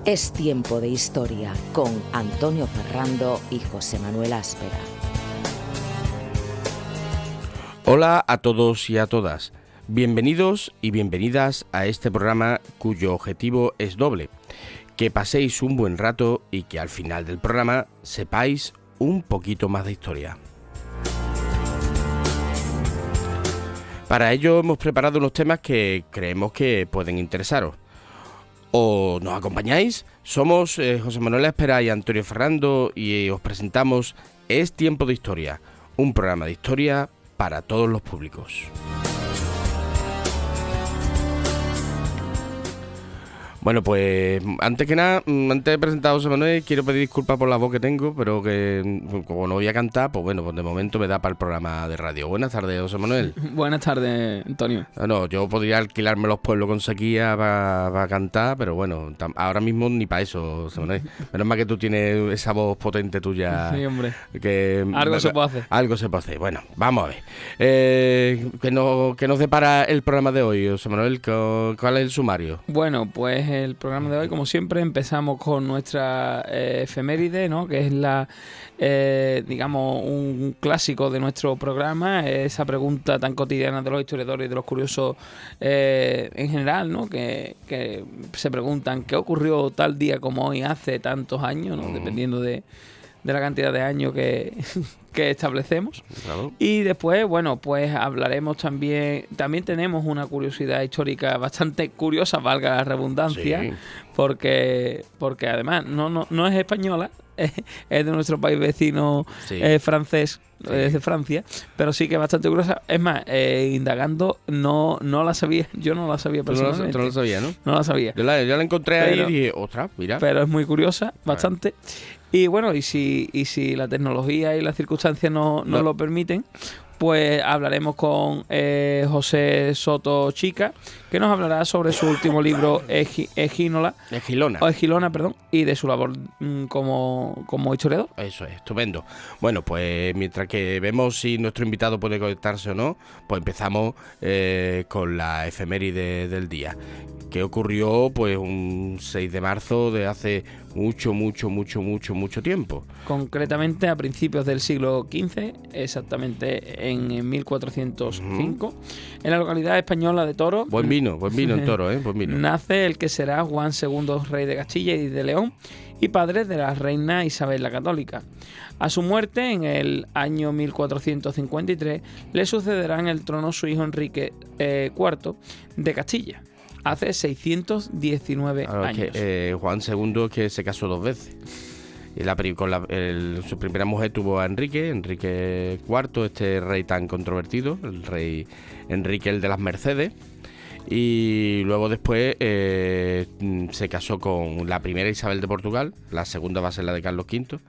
Es tiempo de historia con Antonio Ferrando y José Manuel Áspera. Hola a todos y a todas. Bienvenidos y bienvenidas a este programa cuyo objetivo es doble: que paséis un buen rato y que al final del programa sepáis un poquito más de historia. Para ello hemos preparado unos temas que creemos que pueden interesaros. ¿O nos acompañáis? Somos José Manuel Áspera y Antonio Ferrando y os presentamos Es Tiempo de Historia, un programa de historia para todos los públicos. Bueno, pues antes que nada, antes de presentar a José Manuel, quiero pedir disculpas por la voz que tengo, pero que como no voy a cantar, pues bueno, pues de momento me da para el programa de radio. Buenas tardes, José Manuel. Buenas tardes, Antonio. No, yo podría alquilarme los pueblos con sequía para cantar, pero bueno, ahora mismo ni para eso, José Manuel. Menos mal que tú tienes esa voz potente tuya. Sí, hombre. Que algo se puede hacer. Algo se puede hacer. Bueno, vamos a ver. ¿Qué nos depara el programa de hoy, José Manuel? ¿Cuál es el sumario? Bueno, pues el programa de hoy, como siempre, empezamos con nuestra efeméride, ¿no? Que es digamos, un clásico de nuestro programa, esa pregunta tan cotidiana de los historiadores y de los curiosos en general, ¿no? Que se preguntan qué ocurrió tal día como hoy hace tantos años, ¿no? Dependiendo de la cantidad de años que establecemos. Claro. Y después, bueno, pues hablaremos también tenemos una curiosidad histórica bastante curiosa, valga la redundancia, sí. porque además no es española, es de nuestro país vecino, sí. Francés, sí. Es de Francia, pero sí que es bastante curiosa. Es más, indagando, no la sabía, yo no la sabía personalmente. Tú no la sabías, ¿no? No la sabía. Yo la encontré ahí y dije, ostras, mira. Pero es muy curiosa, bastante. Y bueno, y si la tecnología y las circunstancias no lo permiten, pues hablaremos con José Soto Chica, que nos hablará sobre su último libro, Egilona, y de su labor como historiador. Eso es, estupendo. Bueno, pues mientras que vemos si nuestro invitado puede conectarse o no, pues empezamos con la efeméride del día, que ocurrió pues un 6 de marzo de hace mucho tiempo. Concretamente a principios del siglo XV, exactamente en 1405, en la localidad española de Toro. Buen vino en Toro, buen vino. Nace el que será Juan II, rey de Castilla y de León, y padre de la reina Isabel la Católica. A su muerte, en el año 1453, le sucederá en el trono su hijo Enrique IV de Castilla. Hace 619 años. Juan II que se casó 2 veces. Su primera mujer tuvo a Enrique IV, este rey tan controvertido, el rey Enrique el de las Mercedes. Y luego después se casó con la primera Isabel de Portugal, la segunda va a ser la de Carlos V.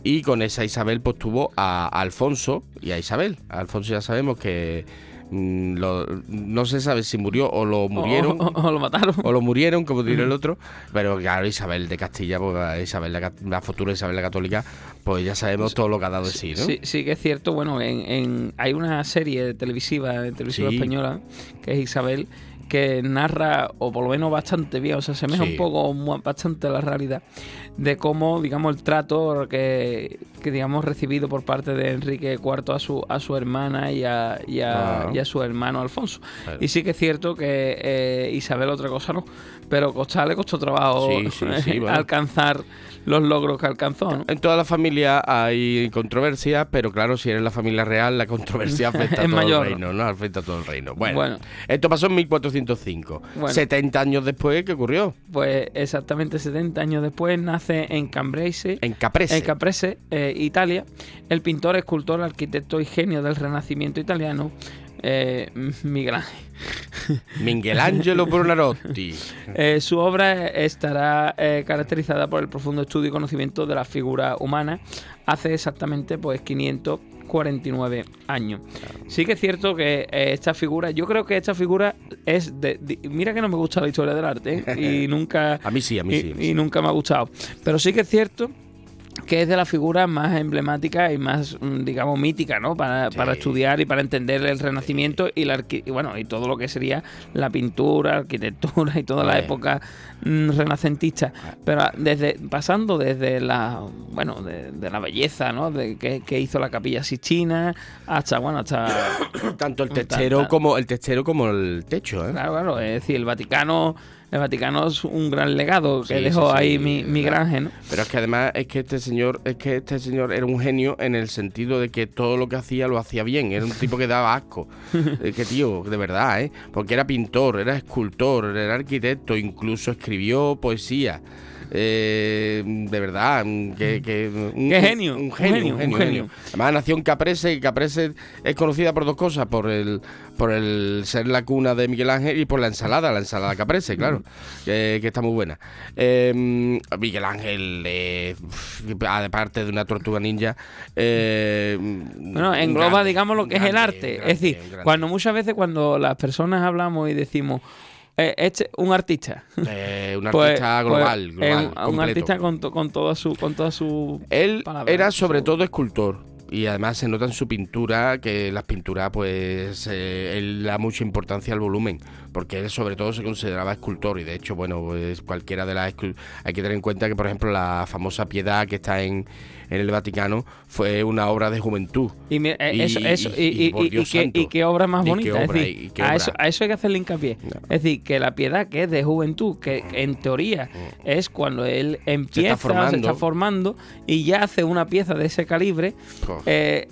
Y con esa Isabel pues tuvo a Alfonso y a Isabel. A Alfonso ya sabemos que no se sabe si murió o lo murieron o lo mataron o lo murieron, como diría el otro, pero claro, Isabel de Castilla, pues la futura Isabel la Católica, pues ya sabemos todo lo que ha dado de sí, ¿no? Sí que es cierto. Bueno, hay una serie televisiva sí. española que es Isabel, que narra, o por lo menos bastante bien, o sea, se asemeja un poco bastante a la realidad, de cómo, digamos, el trato que digamos recibido por parte de Enrique IV a su hermana y a su hermano Alfonso. Claro. Y sí que es cierto que Isabel otra cosa no, pero le costó trabajo bueno, alcanzar los logros que alcanzó, ¿no? En toda la familia hay controversias, pero claro, si eres la familia real, la controversia afecta a todo el reino, ¿no? Afecta a todo el reino. Bueno, esto pasó en 1405. 70 años después, ¿qué ocurrió? Pues exactamente 70 años después nace en Caprese, Italia, el pintor, escultor, arquitecto y genio del Renacimiento italiano, Michelangelo Buonarroti. Su obra estará caracterizada por el profundo estudio y conocimiento de la figura humana hace exactamente pues 549 años. Sí que es cierto que esta figura, yo creo que esta figura es mira que no me gusta la historia del arte, y nunca a mí sí. Y nunca me ha gustado, pero sí que es cierto que es de las figuras más emblemáticas y más, digamos, míticas, ¿no? Para estudiar y para entender el Renacimiento y y todo lo que sería la pintura, arquitectura y toda la época renacentista. Pero pasando desde de la belleza, ¿no? De que hizo la Capilla Sixtina hasta tanto el techero como el techo, ¿eh? Claro, es decir, el Vaticano es un gran legado que dejó ahí Miguel Ángel, ¿no? Pero es que además este señor era un genio en el sentido de que todo lo que hacía lo hacía bien. Era un tipo que daba asco. Que tío, de verdad, ¿eh? Porque era pintor, era escultor, era arquitecto, incluso escribió poesía. De verdad, un genio. Además nació en Caprese, y Caprese es conocida por dos cosas, por el ser la cuna de Miguel Ángel y por la ensalada Caprese, claro, que está muy buena. Miguel Ángel, aparte de una tortuga ninja, engloba, digamos, lo que es el arte. Es decir, muchas veces cuando las personas hablamos y decimos un artista. Un artista global, un artista con toda su Él palabra, era sobre todo escultor. Y además se nota en su pintura que las pinturas, pues, él da mucha importancia al volumen, porque él sobre todo se consideraba escultor. Y de hecho, bueno, pues cualquiera de las hay que tener en cuenta que, por ejemplo, la famosa Piedad que está en el Vaticano fue una obra de juventud. Y qué obra más bonita. A eso hay que hacerle hincapié. No. Es decir, que la Piedad, que es de juventud, que en teoría es cuando él empieza, se está formando y ya hace una pieza de ese calibre.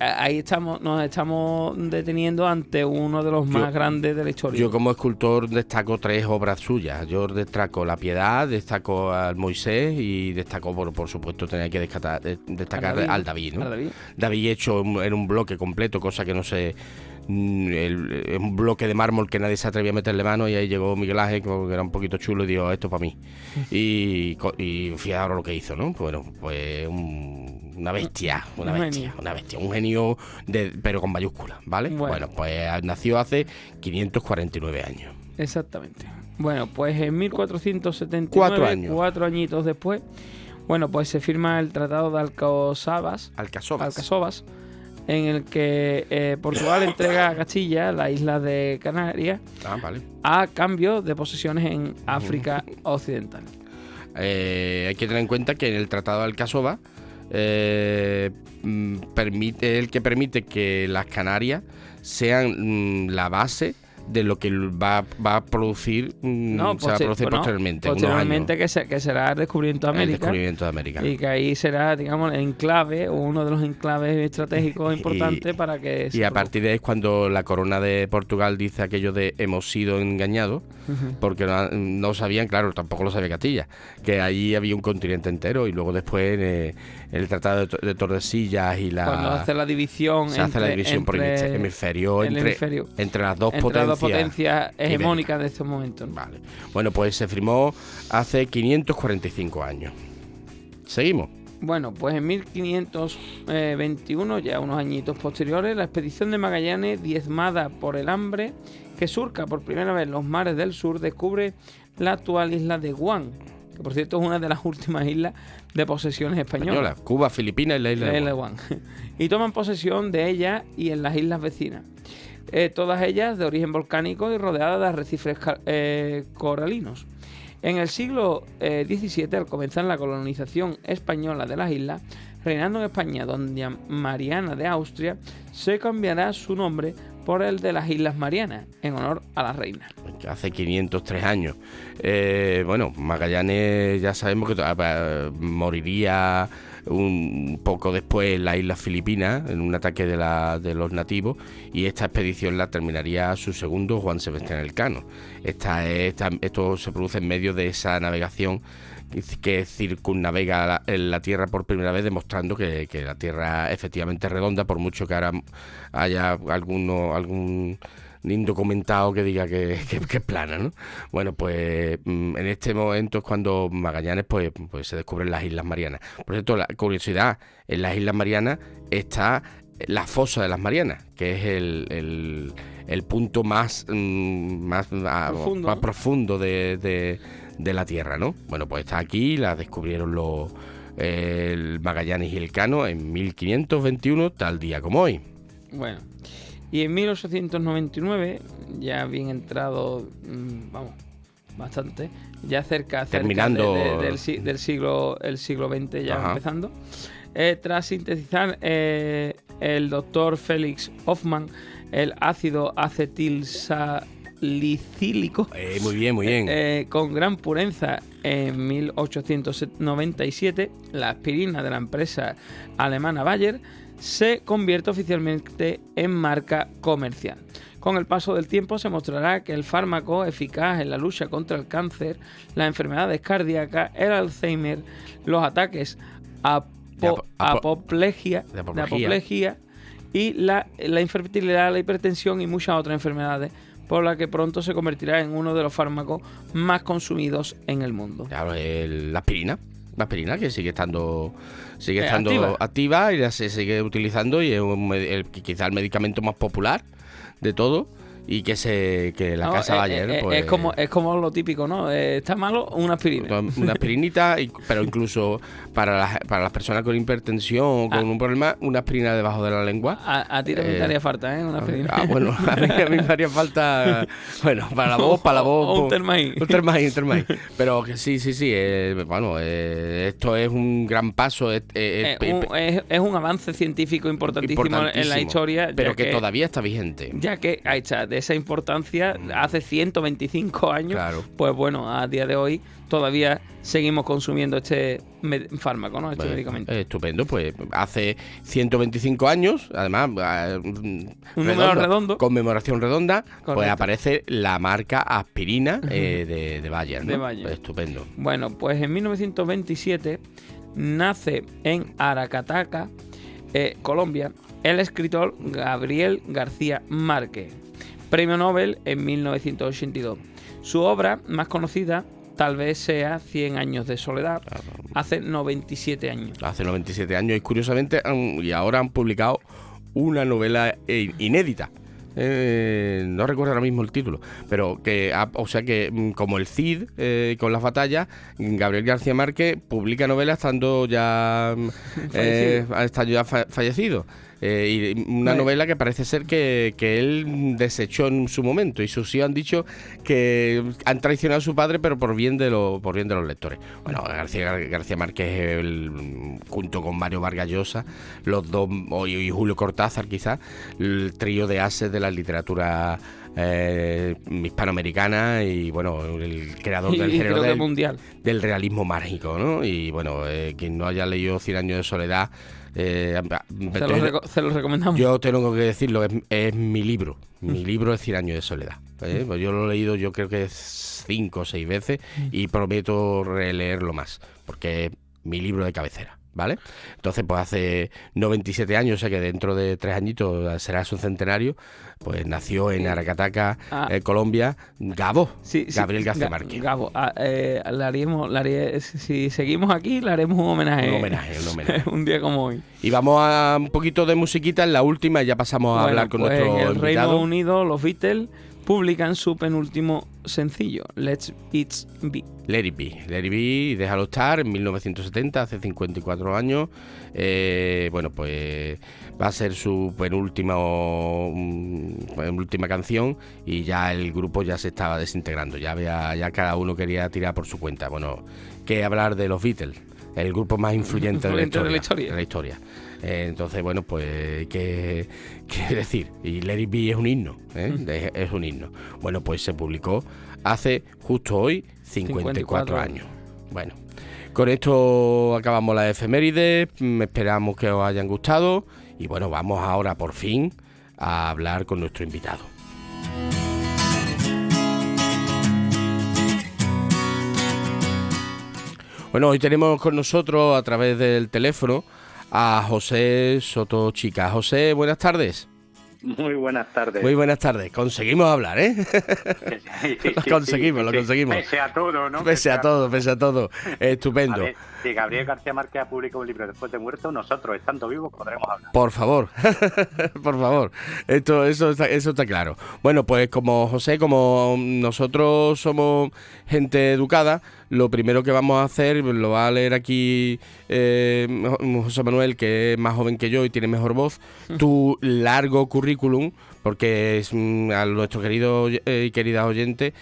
Ahí nos estamos deteniendo ante uno de los más grandes de la historia. Yo como escultor destaco 3 obras suyas. Yo destaco la Piedad, destaco al Moisés y destaco, por supuesto, tenía que destacar al David, ¿no? David hecho en un bloque completo, cosa que no sé, un bloque de mármol que nadie se atrevía a meterle mano, y ahí llegó Miguel Ángel, que era un poquito chulo, y dijo, esto es para mí. Y fijaros lo que hizo, ¿no? Bueno, pues una bestia, un genio pero con mayúsculas, ¿vale? Bueno, pues nació hace 549 años. Exactamente. Bueno, pues en 1479, 4 añitos después, bueno, pues se firma el Tratado de Alcasovas, en el que Portugal entrega a Castilla la isla de Canarias a cambio de posesiones en África Occidental. Hay que tener en cuenta que en el Tratado de Alcasovas permite que las Canarias sean la base de lo que va a producir, posteriormente. Posteriormente que será el descubrimiento de América. Y que ahí será, digamos, el enclave, o uno de los enclaves estratégicos importantes para que... Y a partir de ahí es cuando la corona de Portugal dice aquello de hemos sido engañados, porque no sabían, claro, tampoco lo sabía Castilla, que allí había un continente entero. Y luego después el Tratado de Tordesillas y cuando hace la división por hemisferio entre las dos potencias hegemónicas de estos momentos, ¿no? Vale. Bueno, pues se firmó hace 545 años. ¿Seguimos? Bueno, pues en 1521, ya unos añitos posteriores, la expedición de Magallanes, diezmada por el hambre, que surca por primera vez los mares del sur, descubre la actual isla de Guam, que por cierto es una de las últimas islas de posesiones españolas. Cuba, Filipinas y la isla de Guam. Y toman posesión de ella y en las islas vecinas. Todas ellas de origen volcánico y rodeadas de arrecifes coralinos. En el siglo XVII, al comenzar la colonización española de las islas, reinando en España doña Mariana de Austria, se cambiará su nombre por el de las Islas Marianas, en honor a la reina. Hace 503 años. Magallanes ya sabemos que moriría un poco después en las Islas Filipinas, en un ataque de los nativos, y esta expedición la terminaría su segundo, Juan Sebastián Elcano. Esto se produce en medio de esa navegación que circunnavega la Tierra por primera vez, demostrando que la Tierra efectivamente es redonda, por mucho que ahora haya algún indocumentado que diga que es plana, ¿no? Bueno, pues en este momento es cuando Magallanes pues se descubren las Islas Marianas. Por cierto, la curiosidad, en las Islas Marianas está la fosa de las Marianas, que es el punto más profundo de la Tierra, ¿no? Bueno, pues está aquí, la descubrieron el Magallanes y Elcano en 1521, tal día como hoy. Bueno, y en 1899, ya bien entrado, bastante, ya cerca terminando del siglo XX, ya empezando, tras sintetizar el doctor Felix Hoffmann el ácido acetilsalicílico, muy bien. con gran pureza en 1897, la aspirina de la empresa alemana Bayer se convierte oficialmente en marca comercial. Con el paso del tiempo se mostrará que el fármaco eficaz en la lucha contra el cáncer, las enfermedades cardíacas, el Alzheimer, los ataques de apoplejía y la infertilidad, la hipertensión y muchas otras enfermedades, por la que pronto se convertirá en uno de los fármacos más consumidos en el mundo. Claro, la aspirina. La aspirina, que sigue estando activa y se sigue utilizando, y es quizá el medicamento más popular de todo, y que la casa Bayer pues, es como lo típico, ¿no? Está malo, una aspirina. Una aspirinita, pero incluso para las personas con hipertensión o con un problema, una aspirina debajo de la lengua. A ti también te haría falta, ¿eh? Una aspirina. Bueno, a mí me haría falta, bueno, para la voz. O un Termaín. Un Termaín. Pero que sí. Esto es un gran paso. Es un avance científico importantísimo en la historia. Pero que todavía está vigente. Ya que de esa importancia hace 125 años, claro. Pues bueno, a día de hoy todavía seguimos consumiendo este fármaco, ¿no? Este medicamento. Estupendo, pues hace 125 años, además, un número redondo, conmemoración redonda, correcto. Pues aparece la marca aspirina de Bayer, ¿no? De Bayer. Estupendo. Bueno, pues en 1927 nace en Aracataca, Colombia, el escritor Gabriel García Márquez, premio Nobel en 1982. Su obra más conocida tal vez sea 100 años de soledad, hace 97 años. Hace 97 años, y curiosamente, y ahora han publicado una novela inédita. No recuerdo ahora mismo el título, pero que como el Cid con las batallas, Gabriel García Márquez publica novelas estando ya fallecido. Y una novela que parece ser que él desechó en su momento, y sus hijos han dicho que han traicionado a su padre, pero por bien de los lectores. Bueno, García Márquez, junto con Mario Vargas Llosa, los dos, y Julio Cortázar quizás, el trío de ases de la literatura hispanoamericana, y bueno, el creador del género mundial del realismo mágico, ¿no? Y bueno, quien no haya leído 100 años de soledad, se lo recomendamos. Yo tengo que decirlo, es mi libro. Mi libro es 100 años de soledad. Pues yo lo he leído, yo creo que 5 o 6 veces, y prometo releerlo más, porque es mi libro de cabecera, ¿vale? Entonces, pues hace 97 años, o sea que dentro de 3 añitos será su centenario, pues nació en Aracataca, Colombia, Gabriel García Márquez. Gabo, si seguimos aquí, le haremos un homenaje. Un homenaje. Un día como hoy. Y vamos a un poquito de musiquita en la última, y ya pasamos a hablar con nuestro invitado. En el Reino Unido, los Beatles publican su penúltimo sencillo, Let It Be. Let It Be, déjalo estar, en 1970, hace 54 años. Bueno, pues va a ser su penúltima canción, y ya el grupo ya se estaba desintegrando, ya cada uno quería tirar por su cuenta. Bueno, ¿qué hablar de los Beatles? El grupo más influyente de la historia. Entonces, bueno, pues ¿qué decir? Y Let It Be es un himno, es un himno. Bueno, pues se publicó hace justo hoy 54 años. Bueno, con esto acabamos la efemérides. Esperamos que os hayan gustado, y bueno, vamos ahora por fin a hablar con nuestro invitado. Bueno, hoy tenemos con nosotros a través del teléfono a José Soto Chica. José, buenas tardes. Muy buenas tardes. Muy buenas tardes. Conseguimos hablar, ¿eh? Lo conseguimos. Pese a todo, ¿no? Pese a todo. Estupendo. A ver, si Gabriel García Márquez ha publicado un libro después de muerto, nosotros, estando vivos, podremos hablar. Por favor. Por favor. Eso está claro. Bueno, pues como nosotros somos gente educada, lo primero que vamos a hacer, lo va a leer aquí José Manuel, que es más joven que yo y tiene mejor voz, tu largo currículum, porque es a nuestro querido y querida oyente,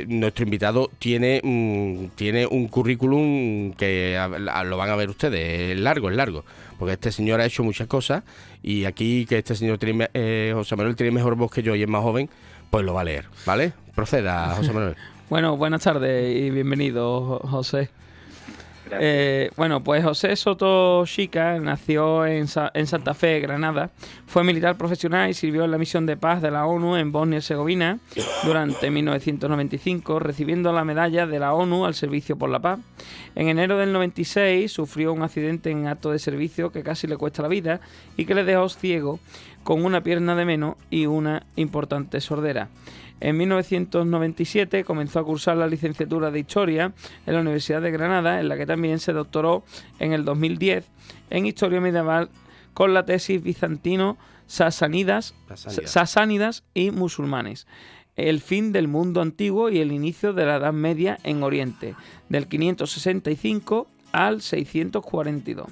nuestro invitado tiene un currículum que lo van a ver ustedes, es largo, porque este señor ha hecho muchas cosas y aquí que este señor tiene, José Manuel tiene mejor voz que yo y es más joven, pues lo va a leer, ¿vale? Proceda, José Manuel. Bueno, buenas tardes y bienvenido, José. Bueno, pues José Soto Chica nació en Santa Fe, Granada. Fue militar profesional y sirvió en la misión de paz de la ONU en Bosnia y Herzegovina durante 1995, recibiendo la medalla de la ONU al servicio por la paz. En enero del 96 sufrió un accidente en acto de servicio que casi le cuesta la vida y que le dejó ciego, con una pierna de menos y una importante sordera. En 1997 comenzó a cursar la licenciatura de Historia en la Universidad de Granada, en la que también se doctoró en el 2010 en Historia Medieval con la tesis Bizantino-Sasánidas y musulmanes. El fin del mundo antiguo y el inicio de la Edad Media en Oriente, del 565 al 642,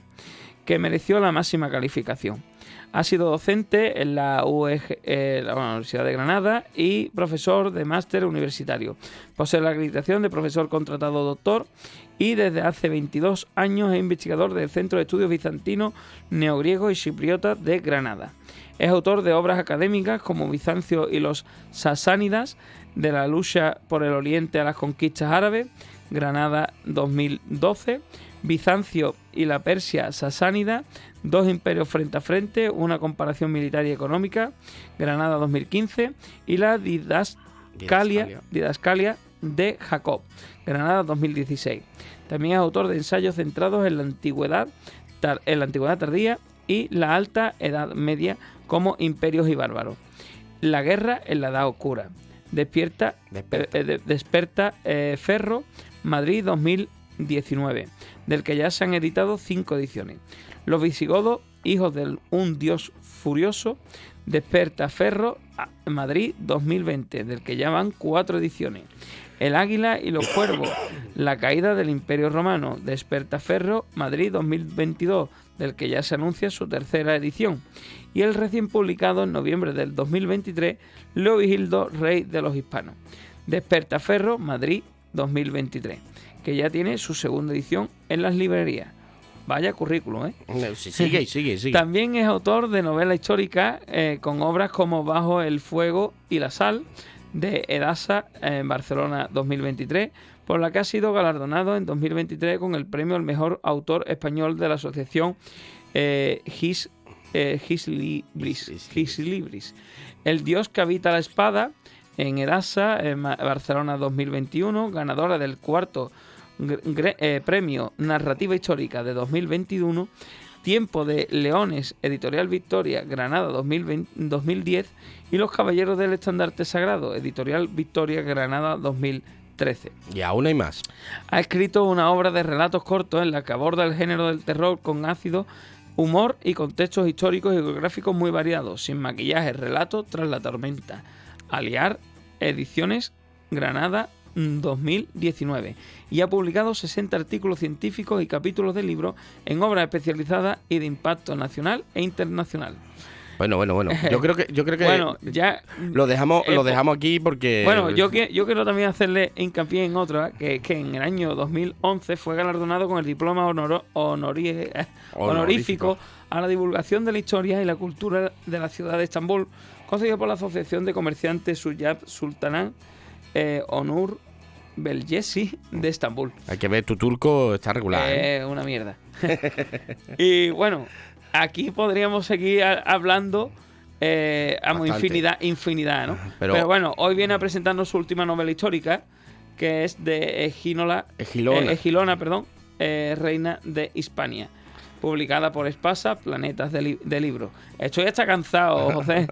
que mereció la máxima calificación. Ha sido docente en la Universidad de Granada y profesor de máster universitario. Posee la acreditación de profesor contratado doctor y desde hace 22 años es investigador del Centro de Estudios Bizantinos, Neogriegos y Chipriotas de Granada. Es autor de obras académicas como Bizancio y los Sasánidas, de la lucha por el Oriente a las conquistas árabes, Granada 2012, Bizancio y la Persia Sasánida, dos imperios frente a frente, una comparación militar y económica, Granada 2015, y la Didascalia de Jacob, Granada 2016. También es autor de ensayos centrados en la antigüedad tardía y la alta Edad Media, como Imperios y Bárbaros. La guerra en la Edad Oscura. Desperta Ferro, Madrid 2019, del que ya se han editado 5 ediciones. Los visigodos, hijos de un dios furioso, Desperta Ferro, Madrid 2020, del que ya van 4 ediciones. El águila y los cuervos, la caída del Imperio Romano, Desperta Ferro, Madrid 2022, del que ya se anuncia su 3ª edición. Y el recién publicado en noviembre del 2023, Leovigildo, rey de los hispanos, Desperta Ferro, Madrid 2023, que ya tiene su 2ª edición en las librerías. Vaya currículum, ¿eh? Sigue. También es autor de novela histórica con obras como Bajo el fuego y la sal, de Edasa, en Barcelona 2023, por la que ha sido galardonado en 2023 con el premio al mejor autor español de la asociación Gis Libris. El dios que habita la espada, en Edasa, en Barcelona 2021, ganadora del 4º premio Narrativa Histórica de 2021, Tiempo de Leones, Editorial Victoria, Granada 2010, y Los Caballeros del Estandarte Sagrado, Editorial Victoria, Granada 2013. Y aún hay más. Ha escrito una obra de relatos cortos en la que aborda el género del terror con ácido humor y contextos históricos y geográficos muy variados, sin maquillaje, relatos tras la tormenta. Aliar, Ediciones, Granada 2019, y ha publicado 60 artículos científicos y capítulos de libros en obras especializadas y de impacto nacional e internacional. Bueno. Yo creo que bueno, ya lo dejamos aquí porque... Bueno, yo quiero también hacerle hincapié en otra, que es que en el año 2011 fue galardonado con el diploma honorífico a la divulgación de la historia y la cultura de la ciudad de Estambul, concedido por la Asociación de Comerciantes Suyab Sultanan Onur Beljesi de Estambul. Hay que ver, tu turco está regular. Una mierda. Y bueno, aquí podríamos seguir hablando infinidad, ¿no? Pero bueno, hoy viene a presentarnos su última novela histórica, que es de Egilona, reina de Hispania, publicada por Espasa, Planetas de Libros. Estoy hasta cansado, José.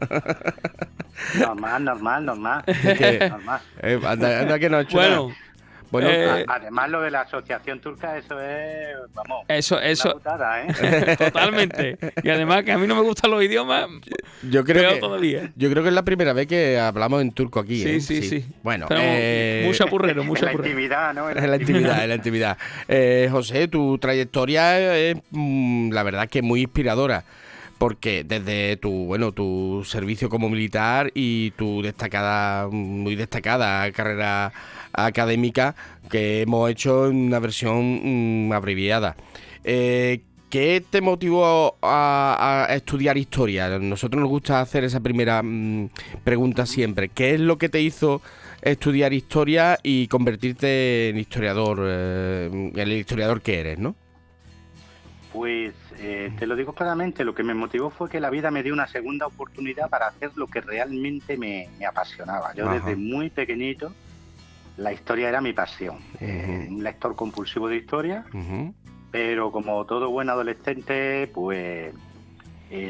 Normal. Anda que no ha hecho nada. Bueno, Además, lo de la asociación turca, eso es, vamos, Eso, una putada, ¿eh? totalmente. Y además que a mí no me gustan los idiomas, yo creo peor que todavía. yo creo que es la primera vez que hablamos en turco aquí, Sí, ¿eh? sí. Bueno, Pero mucho apurrero, En mucho la apurrero. intimidad, ¿no? en la intimidad, en la intimidad. José, tu trayectoria es, la verdad, que muy inspiradora. Porque desde tu servicio como militar y tu muy destacada carrera académica que hemos hecho en una versión abreviada. ¿Qué te motivó a estudiar historia? A nosotros nos gusta hacer esa primera pregunta siempre. ¿Qué es lo que te hizo estudiar historia y convertirte en historiador, el historiador que eres, ¿no? Pues te lo digo claramente, lo que me motivó fue que la vida me dio una segunda oportunidad para hacer lo que realmente me apasionaba. Yo desde muy pequeñito, la historia era mi pasión. Un lector compulsivo de historia, pero como todo buen adolescente, pues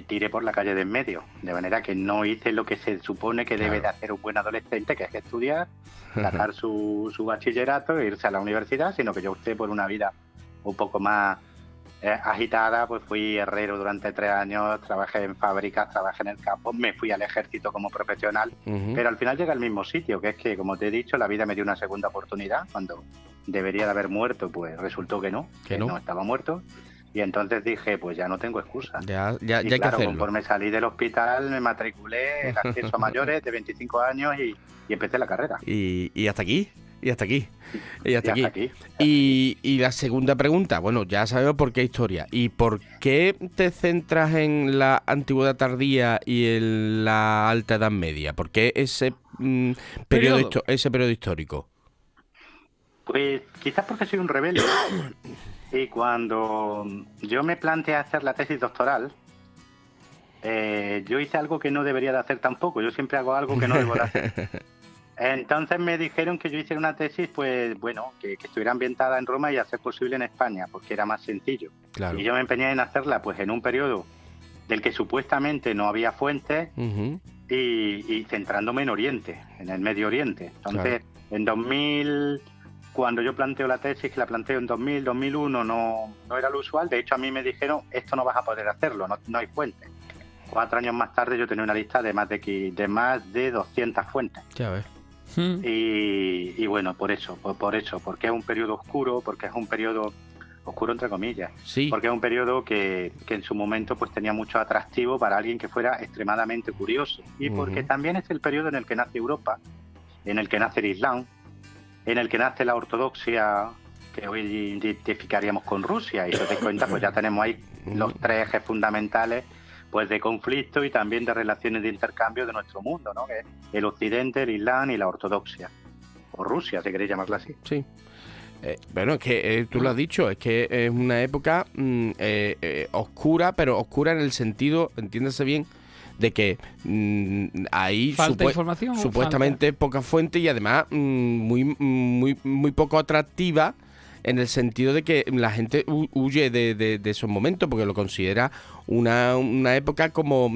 tiré por la calle de en medio, de manera que no hice lo que se supone que debe de hacer un buen adolescente, que es estudiar, sacar su bachillerato e irse a la universidad, sino que yo opté por una vida un poco más agitada. Pues fui herrero durante 3 años, trabajé en fábricas, trabajé en el campo, me fui al ejército como profesional, pero al final llegué al mismo sitio, que es que, como te he dicho, la vida me dio una segunda oportunidad. Cuando debería de haber muerto, pues resultó que no estaba muerto, y entonces dije, pues ya no tengo excusa. Ya y hay que claro, hacerlo. conforme salí del hospital, me matriculé en acceso a mayores de 25 años y empecé la carrera. Y hasta aquí. Y hasta aquí. aquí. Y la segunda pregunta, bueno, ya sabemos por qué historia. ¿Y por qué te centras en la antigüedad tardía y en la alta edad media? ¿Por qué ese periodo histórico? Pues quizás porque soy un rebelde. Y cuando yo me planteé hacer la tesis doctoral, yo hice algo que no debería de hacer tampoco. Yo siempre hago algo que no debo de hacer. Entonces me dijeron que yo hiciera una tesis, pues bueno, que estuviera ambientada en Roma y a ser posible en España, porque era más sencillo. Claro. Y yo me empeñé en hacerla pues en un periodo del que supuestamente no había fuentes, y centrándome en Oriente, en el Medio Oriente. Entonces, en 2000, cuando yo planteo la tesis, que la planteo en 2000, 2001, no era lo usual. De hecho, a mí me dijeron, esto no vas a poder hacerlo, no hay fuentes. 4 años más tarde yo tenía una lista de más de 200 fuentes. Ya ves. Y bueno, por eso, porque es un periodo oscuro, porque es un periodo oscuro entre comillas, porque es un periodo que en su momento pues tenía mucho atractivo para alguien que fuera extremadamente curioso, y porque también es el periodo en el que nace Europa, en el que nace el Islam, en el que nace la ortodoxia, que hoy identificaríamos con Rusia, y si os dais cuenta pues ya tenemos ahí los 3 ejes fundamentales pues de conflicto y también de relaciones de intercambio de nuestro mundo, ¿no? Que es el Occidente, el Islam y la ortodoxia, o Rusia, si queréis llamarla así. Sí. Bueno, es que tú lo has dicho, es que es una época oscura, pero oscura en el sentido, entiéndase bien, de que hay supuestamente poca fuente y además muy poco atractiva, en el sentido de que la gente huye de esos momentos porque lo considera una época como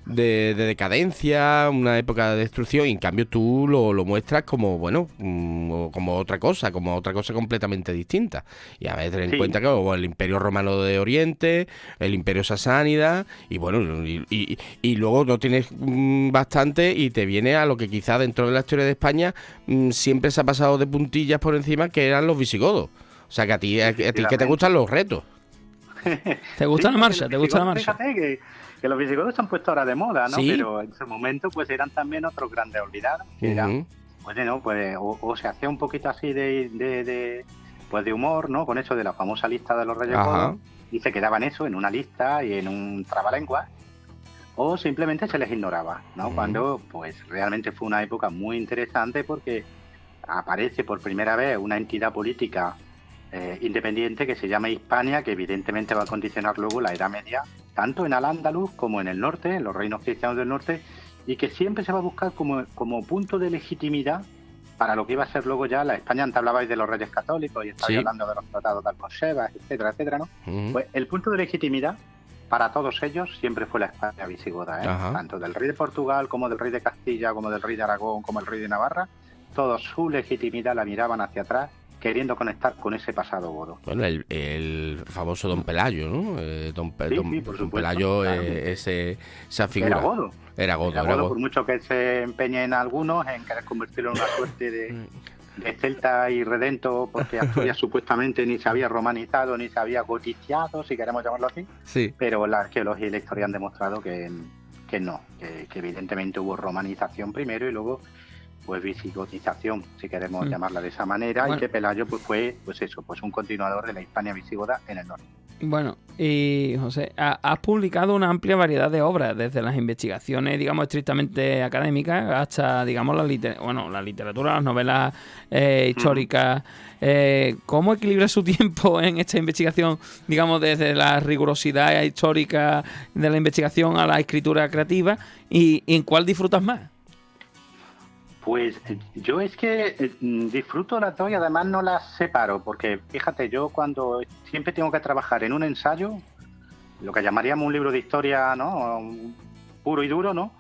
de decadencia, una época de destrucción, y en cambio tú lo muestras como, bueno, como otra cosa completamente distinta. Y a ver, ten en cuenta que el Imperio Romano de Oriente, el Imperio Sasánida, y bueno, y luego no tienes bastante y te viene a lo que quizá dentro de la historia de España siempre se ha pasado de puntillas por encima, que eran los visigodos. O sea, que a ti que te gustan los retos. ¿Te gusta la marcha? ¿Te gusta la marcha? Fíjate que los visigodos se han puesto ahora de moda, ¿no? ¿Sí? Pero en su momento pues eran también otros grandes olvidados. Que eran, bueno, pues o se hacía un poquito así de humor, ¿no? Con eso de la famosa lista de los Reyes Godos, y se quedaban eso en una lista y en un trabalengua, o simplemente se les ignoraba, ¿no? Cuando pues realmente fue una época muy interesante, porque aparece por primera vez una entidad política independiente que se llama Hispania, que evidentemente va a condicionar luego la Edad Media, tanto en Al-Ándalus como en el norte, en los reinos cristianos del norte, y que siempre se va a buscar como punto de legitimidad para lo que iba a ser luego ya la España. Antes hablabais de los reyes católicos y estabais hablando de los tratados de Alconsebas, etcétera, etcétera, ¿no? Pues el punto de legitimidad para todos ellos siempre fue la España visigoda, tanto del rey de Portugal como del rey de Castilla, como del rey de Aragón, como el rey de Navarra. Todos su legitimidad la miraban hacia atrás queriendo conectar con ese pasado godo. Bueno, el famoso Don Pelayo, ¿no? Sí, por supuesto, Pelayo, claro. Esa figura. Era godo, por mucho que se empeñen algunos en querer convertirlo en una suerte de celta y redento, porque Asturias supuestamente ni se había romanizado ni se había goticiado, si queremos llamarlo así. Sí. Pero la arqueología y la historia han demostrado que no, que evidentemente hubo romanización primero y luego pues visigotización, si queremos llamarla de esa manera, bueno, y que Pelayo pues fue un continuador de la Hispania visigoda en el norte. Bueno, y José, has publicado una amplia variedad de obras, desde las investigaciones, digamos, estrictamente académicas, hasta, digamos, la literatura, las novelas históricas. ¿Cómo equilibra su tiempo en esta investigación, digamos, desde la rigurosidad histórica de la investigación a la escritura creativa? ¿Y en cuál disfrutas más? Pues yo es que disfruto las dos y además no las separo, porque fíjate, yo cuando siempre tengo que trabajar en un ensayo, lo que llamaríamos un libro de historia, ¿no? Puro y duro, ¿no?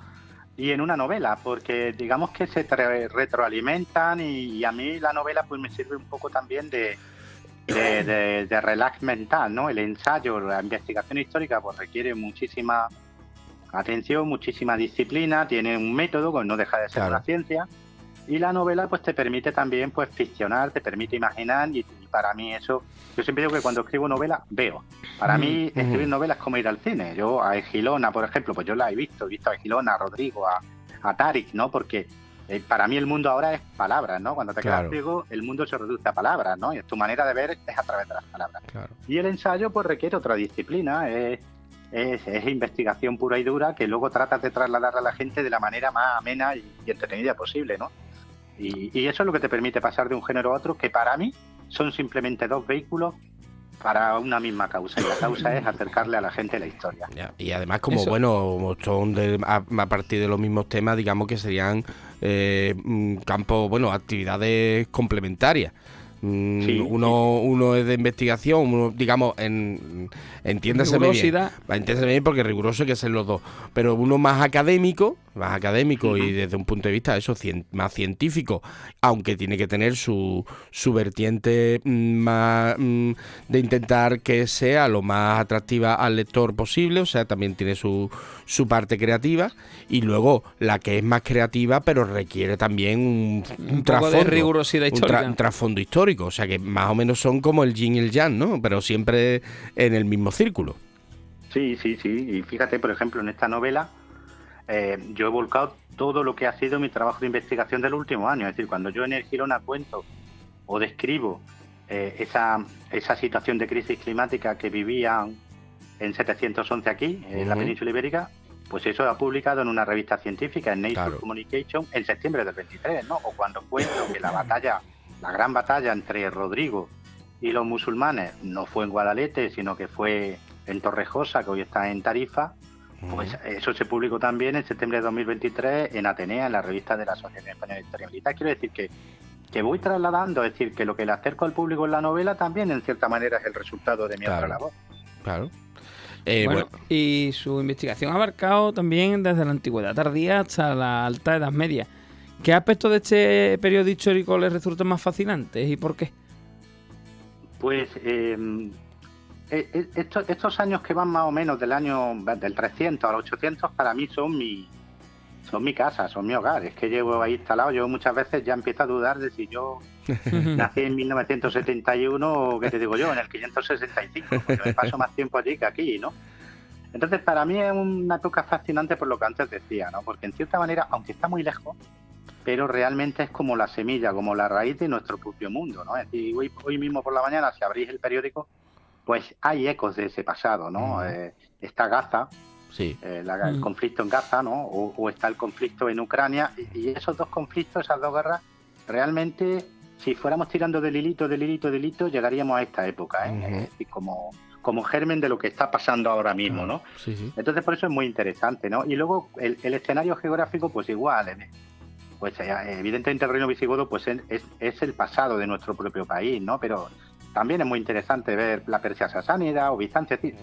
Y en una novela, porque digamos que se retroalimentan y a mí la novela pues me sirve un poco también de relax mental, ¿no? El ensayo, la investigación histórica pues requiere muchísima atención, muchísima disciplina, tiene un método que no deja de ser una ciencia, y la novela pues te permite también pues ficcionar, te permite imaginar, y para mí eso, yo siempre digo que cuando escribo novela veo. Para mí escribir novelas es como ir al cine. Yo a Egilona, por ejemplo, pues yo la he visto a Egilona, a Rodrigo, a Táriq, ¿no? Porque para mí el mundo ahora es palabras, ¿no? Cuando te quedas ciego, el mundo se reduce a palabras, ¿no? Y tu manera de ver es a través de las palabras. Claro. Y el ensayo pues requiere otra disciplina, es investigación pura y dura que luego tratas de trasladar a la gente de la manera más amena y entretenida posible, ¿no? Y eso es lo que te permite pasar de un género a otro, que para mí son simplemente dos vehículos para una misma causa, y la causa es acercarle a la gente la historia. Ya, y además como son a partir de los mismos temas, digamos que serían campos, actividades complementarias. Uno es de investigación, uno, digamos, entiéndase bien, porque riguroso hay que ser los dos, pero uno más académico y desde un punto de vista más científico, aunque tiene que tener su vertiente más de intentar que sea lo más atractiva al lector posible, o sea, también tiene su parte creativa, y luego la que es más creativa pero requiere también un trasfondo de rigurosidad histórica, un trasfondo histórico, o sea que más o menos son como el yin y el yang, ¿no? Pero siempre en el mismo círculo. Sí, y fíjate, por ejemplo, en esta novela yo he volcado todo lo que ha sido mi trabajo de investigación del último año. Es decir, cuando yo en el Girona cuento o describo esa situación de crisis climática que vivían en 711 aquí, en la península ibérica, pues eso ha publicado en una revista científica, en Nature Communication, en septiembre del 23, ¿no? O cuando cuento que la gran batalla entre Rodrigo y los musulmanes no fue en Guadalete, sino que fue en Torrejosa, que hoy está en Tarifa, pues eso se publicó también en septiembre de 2023 en Atenea, en la revista de la Asociación Española de Historia Militar. Quiero decir que voy trasladando, es decir, que lo que le acerco al público en la novela también, en cierta manera, es el resultado de mi otra labor. Claro. Y su investigación ha abarcado también desde la antigüedad tardía hasta la alta edad media. ¿Qué aspectos de este periodo histórico les resultan más fascinantes y por qué? Pues estos años que van más o menos del 300 al 800 para mí son mi casa, son mi hogar. Es que llevo ahí instalado. Yo muchas veces ya empiezo a dudar de si yo nací en 1971 o, ¿qué te digo yo?, en el 565, porque me paso más tiempo allí que aquí, ¿no? Entonces, para mí es una época fascinante por lo que antes decía, ¿no? Porque en cierta manera, aunque está muy lejos, pero realmente es como la semilla, como la raíz de nuestro propio mundo, ¿no? Es decir, hoy mismo por la mañana, si abrís el periódico, pues hay ecos de ese pasado, ¿no? Está Gaza, el conflicto en Gaza, ¿no? O está el conflicto en Ucrania, y esos dos conflictos, esas dos guerras, realmente, si fuéramos tirando del hilito, llegaríamos a esta época, ¿eh? Es decir, como germen de lo que está pasando ahora mismo, ¿no? Sí. Entonces, por eso es muy interesante, ¿no? Y luego, el escenario geográfico, pues igual, pues evidentemente el reino visigodo pues es el pasado de nuestro propio país, ¿no? Pero también es muy interesante ver la Persia sasánida o Bizancio. Es decir,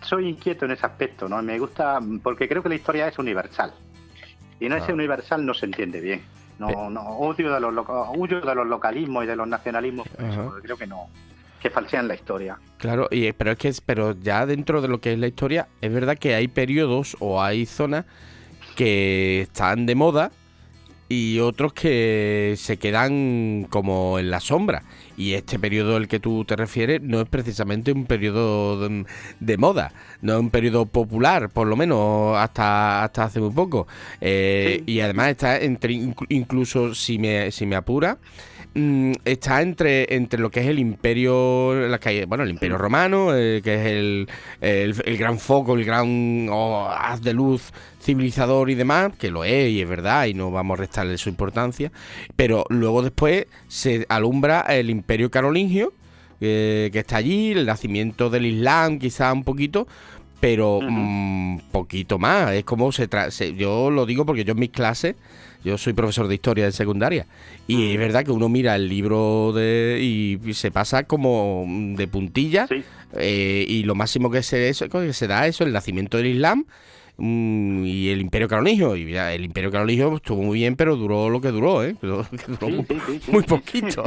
soy inquieto en ese aspecto, ¿no? Me gusta porque creo que la historia es universal. Y no es universal, no se entiende bien. Huyo de los localismos y de los nacionalismos, porque creo que que falsean la historia. Claro, pero ya dentro de lo que es la historia, es verdad que hay periodos o hay zonas que están de moda y otros que se quedan como en la sombra. Y este periodo al que tú te refieres no es precisamente un periodo de moda, no es un periodo popular, por lo menos hasta hace muy poco. Sí. Y además está incluso, si me apura, está entre lo que es el imperio, el imperio romano, que es el gran foco, el gran haz de luz civilizador y demás, que lo es y es verdad y no vamos a restarle su importancia, pero luego después se alumbra el imperio carolingio, que está allí, el nacimiento del Islam quizá un poquito, pero poquito más. Es como yo lo digo porque yo en mis clases, yo soy profesor de historia en secundaria, y es verdad que uno mira el libro y se pasa como de puntilla, sí. Y lo máximo que se da eso, el nacimiento del Islam y el imperio carolingio. Y mira, el imperio carolingio estuvo muy bien, pero duró lo que duró, duró muy poquito.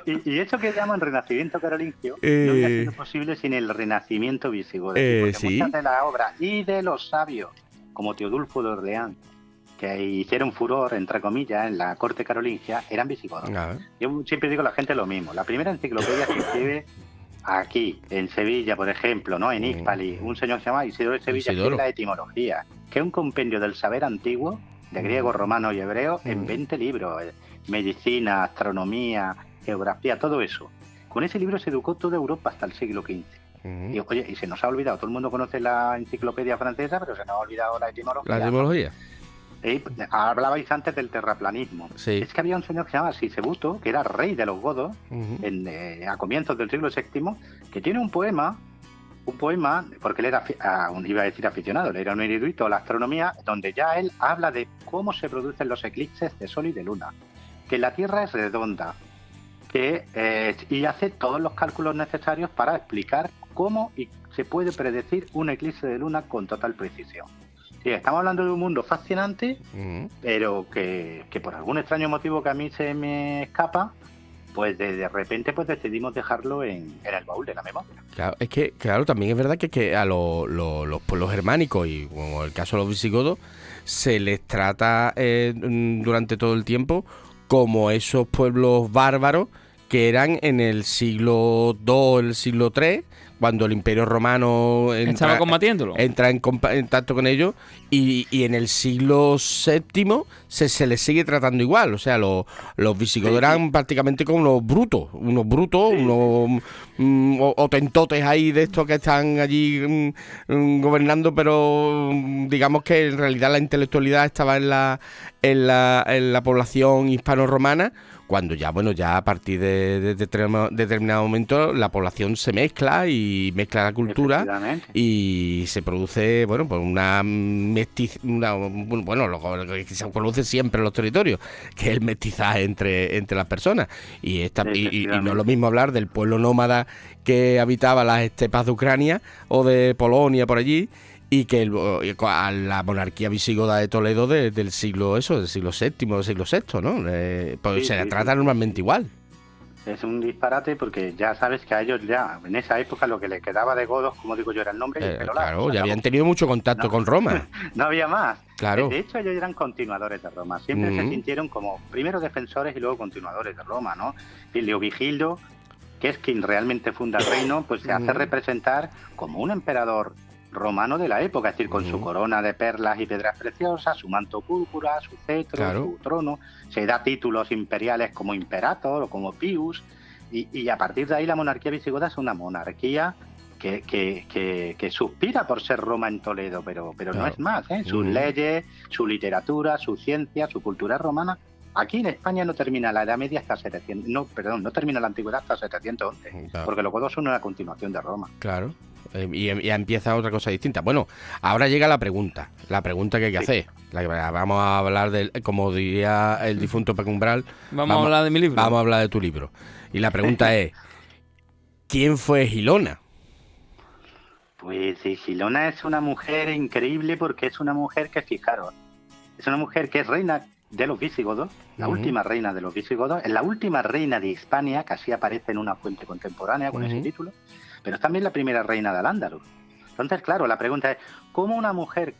y eso que llaman renacimiento carolingio no hubiera sido posible sin el renacimiento visigodo, porque muchas de las obras y de los sabios como Teodulfo de Orleans, que hicieron furor, entre comillas, en la corte carolingia, eran visigodos. Yo siempre digo a la gente lo mismo. La primera enciclopedia que escribe aquí, en Sevilla, por ejemplo, ¿no? En Hispali, un señor que se llama Isidoro de Sevilla, que es la etimología, que es un compendio del saber antiguo, de griego, romano y hebreo, en 20 libros. Medicina, astronomía, geografía, todo eso. Con ese libro se educó toda Europa hasta el siglo XV. Y se nos ha olvidado, todo el mundo conoce la enciclopedia francesa, pero se nos ha olvidado la etimología. ¿La etimología? Hablabais antes del terraplanismo. Sí. Es que había un señor que se llama Sisebuto, que era rey de los godos a comienzos del siglo VII, que tiene un poema, porque él era, iba a decir aficionado, él era un erudito a la astronomía, donde ya él habla de cómo se producen los eclipses de sol y de luna, que la Tierra es redonda, y hace todos los cálculos necesarios para explicar cómo se puede predecir un eclipse de luna con total precisión. Sí, estamos hablando de un mundo fascinante, pero que por algún extraño motivo que a mí se me escapa, pues de repente pues decidimos dejarlo en el baúl de la memoria. Claro, es que también es verdad que a los pueblos germánicos, y como el caso de los visigodos, se les trata durante todo el tiempo como esos pueblos bárbaros que eran en el siglo II, el siglo III, cuando el Imperio Romano estaba combatiéndolo, entra en contacto con ellos, y en el siglo VII se les sigue tratando igual. O sea, los visigodos eran prácticamente como unos brutos, unos otentotes ahí de estos que están allí gobernando, pero digamos que en realidad la intelectualidad estaba en la población hispano-romana, cuando ya a partir de determinado momento la población se mezcla y mezcla la cultura y se produce, lo que se produce siempre en los territorios, que es el mestizaje entre las personas. Y no es lo mismo hablar del pueblo nómada que habitaba las estepas de Ucrania o de Polonia por allí, y que a la monarquía visigoda de Toledo del siglo VII, del siglo VI, ¿no? Pues se la trata normalmente igual. Es un disparate, porque ya sabes que a ellos ya, en esa época, lo que les quedaba de godos, como digo yo, era el nombre y el pelo largo. Claro, ya habían tenido mucho contacto con Roma. No había más. Claro. De hecho, ellos eran continuadores de Roma. Siempre se sintieron como primero defensores y luego continuadores de Roma, ¿no? Leovigildo, que es quien realmente funda el reino, pues se hace representar como un emperador romano de la época, es decir, con su corona de perlas y piedras preciosas, su manto púrpura, su cetro, su trono. Se da títulos imperiales como Imperator o como Pius, y a partir de ahí la monarquía visigoda es una monarquía que suspira por ser Roma en Toledo, pero no es más, Sus leyes, su literatura, su ciencia, su cultura romana. Aquí en España no termina la Edad Media hasta 700, no termina la Antigüedad hasta 711, porque los godos son una continuación de Roma. Claro. Y ya empieza otra cosa distinta. Bueno, ahora llega la pregunta que hay que hacer. Vamos a hablar como diría el difunto Pecumbral. Vamos a hablar de mi libro. Vamos a hablar de tu libro. Y la pregunta es, ¿quién fue Gilona? Pues Gilona es una mujer increíble, porque es una mujer que, fijaros, es una mujer que es reina de los visigodos, la última reina de los visigodos, es la última reina de Hispania, que así aparece en una fuente contemporánea con ese título, pero es también la primera reina de Al-Ándalus. Entonces, claro, la pregunta es, ¿cómo una mujer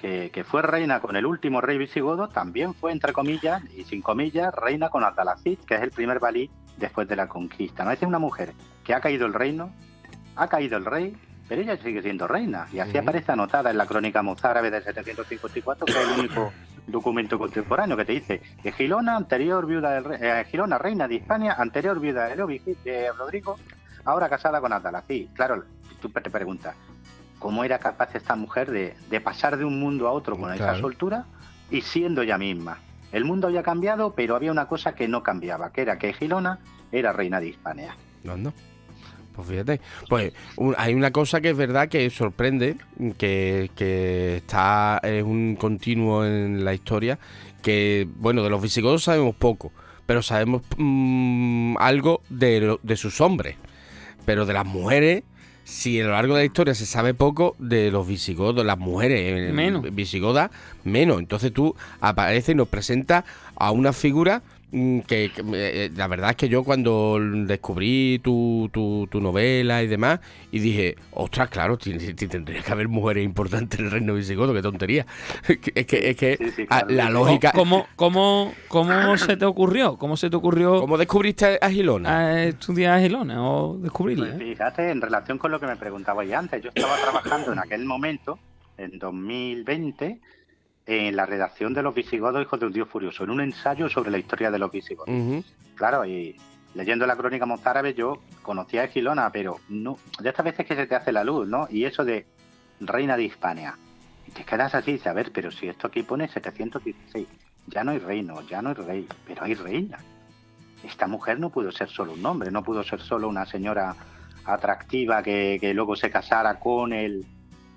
que fue reina con el último rey visigodo también fue, entre comillas y sin comillas, reina con Abdalacid, que es el primer valí después de la conquista? No es una mujer que ha caído el reino, ha caído el rey, pero ella sigue siendo reina, y así aparece anotada en la crónica mozárabe de 754, que es el único documento contemporáneo que te dice que Gilona, anterior viuda del rey, Gilona, reina de Hispania, anterior viuda de Rodrigo, ahora casada con Abdalacid. Claro, tú te preguntas, ¿cómo era capaz esta mujer de pasar de un mundo a otro con esa soltura y siendo ella misma? El mundo había cambiado, pero había una cosa que no cambiaba, que era que Gilona era reina de Hispania. No. Pues fíjate, pues hay una cosa que es verdad que sorprende, que está es un continuo en la historia, que bueno, de los visigodos sabemos poco, pero sabemos algo de sus hombres, pero de las mujeres, si a lo largo de la historia se sabe poco, de los visigodos, las mujeres visigodas, menos. Entonces tú apareces y nos presentas a una figura que la verdad es que yo cuando descubrí tu novela y demás, y dije, ostras, claro, tendría que haber mujeres importantes en el reino visigodo, qué tontería. Es que sí, claro, la lógica... ¿Cómo se te ocurrió? ¿Cómo se te ocurrió? ¿Cómo descubriste a Gilona? ¿A estudiar a Gilona o descubrirla? Pues fíjate, en relación con lo que me preguntabais antes, yo estaba trabajando en aquel momento, en 2020, en la redacción de los visigodos, hijos de un dios furioso, en un ensayo sobre la historia de los visigodos. Claro, y leyendo la crónica mozárabe yo conocía a Gilona, pero no, de estas veces que se te hace la luz, ¿no? Y eso de reina de Hispania. Y te quedas así y dices, a ver, pero si esto aquí pone 716, ya no hay reino, ya no hay rey, pero hay reina. Esta mujer no pudo ser solo un hombre, no pudo ser solo una señora atractiva que luego se casara con el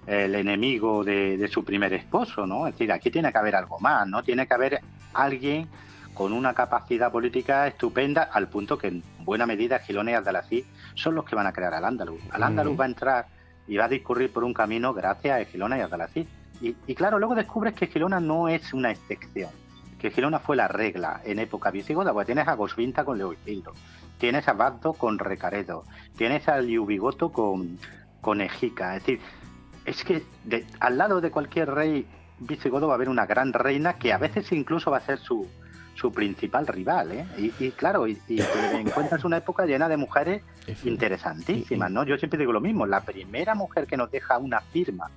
enemigo de su primer esposo, ¿no? Es decir, aquí tiene que haber algo más, ¿no? Tiene que haber alguien con una capacidad política estupenda, al punto que en buena medida Gilona y Abdalacid son los que van a crear Al-Ándalus. Al-Ándalus va a entrar y va a discurrir por un camino gracias a Gilona y Abdalacid. Y claro, luego descubres que Gilona no es una excepción, que Gilona fue la regla en época visigoda, porque tienes a Goswinta con Leovigildo, tienes a Bagdo con Recaredo, tienes a Liubigoto con Egica, es decir, es que al lado de cualquier rey visigodo va a haber una gran reina que a veces incluso va a ser su principal rival, ¿eh? Y claro, y te encuentras una época llena de mujeres interesantísimas, ¿no? Yo siempre digo lo mismo, la primera mujer que nos deja una firma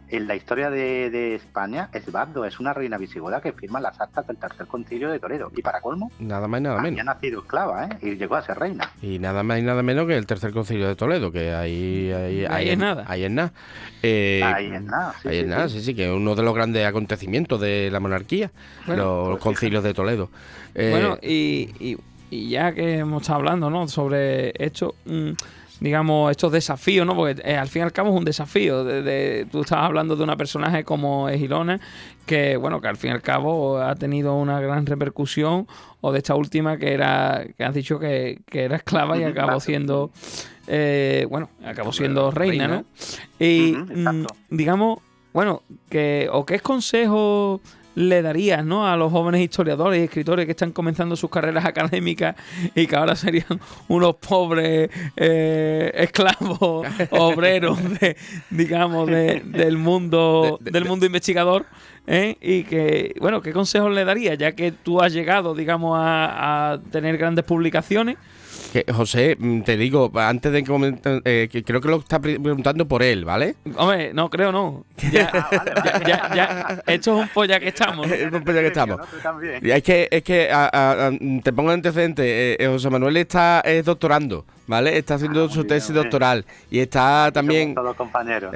en la historia de España es Bagdo, es una reina visigoda que firma las actas del Tercer Concilio de Toledo. Y para colmo, nada más y nada menos, había nacido esclava, y llegó a ser reina. Y nada más y nada menos que el Tercer Concilio de Toledo, que ahí es nada. Ahí es nada. Sí, que es uno de los grandes acontecimientos de la monarquía, los concilios de Toledo. Bueno, y ya que hemos estado hablando, ¿no?, sobre esto, digamos, estos desafíos, ¿no? Porque al fin y al cabo es un desafío. Tú estabas hablando de una personaje como Gilona, que bueno, que al fin y al cabo ha tenido una gran repercusión, o de esta última que has dicho que era esclava y acabó siendo acabó siendo reina, ¿no? Y digamos, bueno, ¿qué consejos le darías, ¿no?, a los jóvenes historiadores y escritores que están comenzando sus carreras académicas y que ahora serían unos pobres esclavos obreros del mundo investigador, y que, bueno, ¿qué consejos le darías, ya que tú has llegado, digamos, a tener grandes publicaciones? Que, José, te digo, antes de comentar, que creo que lo está preguntando por él, ¿vale? Hombre, no, creo no. Ya, esto es un polla que estamos, ¿no? Es un polla que estamos. Y es que te pongo antecedentes. José Manuel es doctorando, ¿vale? Está haciendo su tesis doctoral y está también... Somos todos compañeros.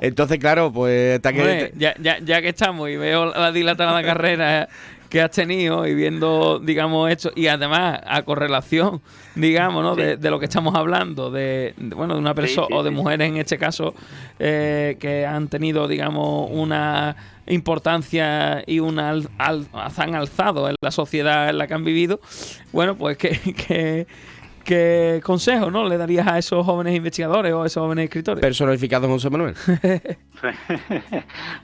Entonces, claro, pues... Hombre, ya que estamos y veo la dilatada carrera que has tenido y viendo, digamos, esto, y además a correlación, digamos, ¿no?, de lo que estamos hablando, de una persona o de mujeres en este caso, que han tenido, digamos, una importancia y se han alzado en la sociedad en la que han vivido. Bueno, pues ¿Qué consejo, no, le darías a esos jóvenes investigadores o a esos jóvenes escritores? Personificado José Manuel.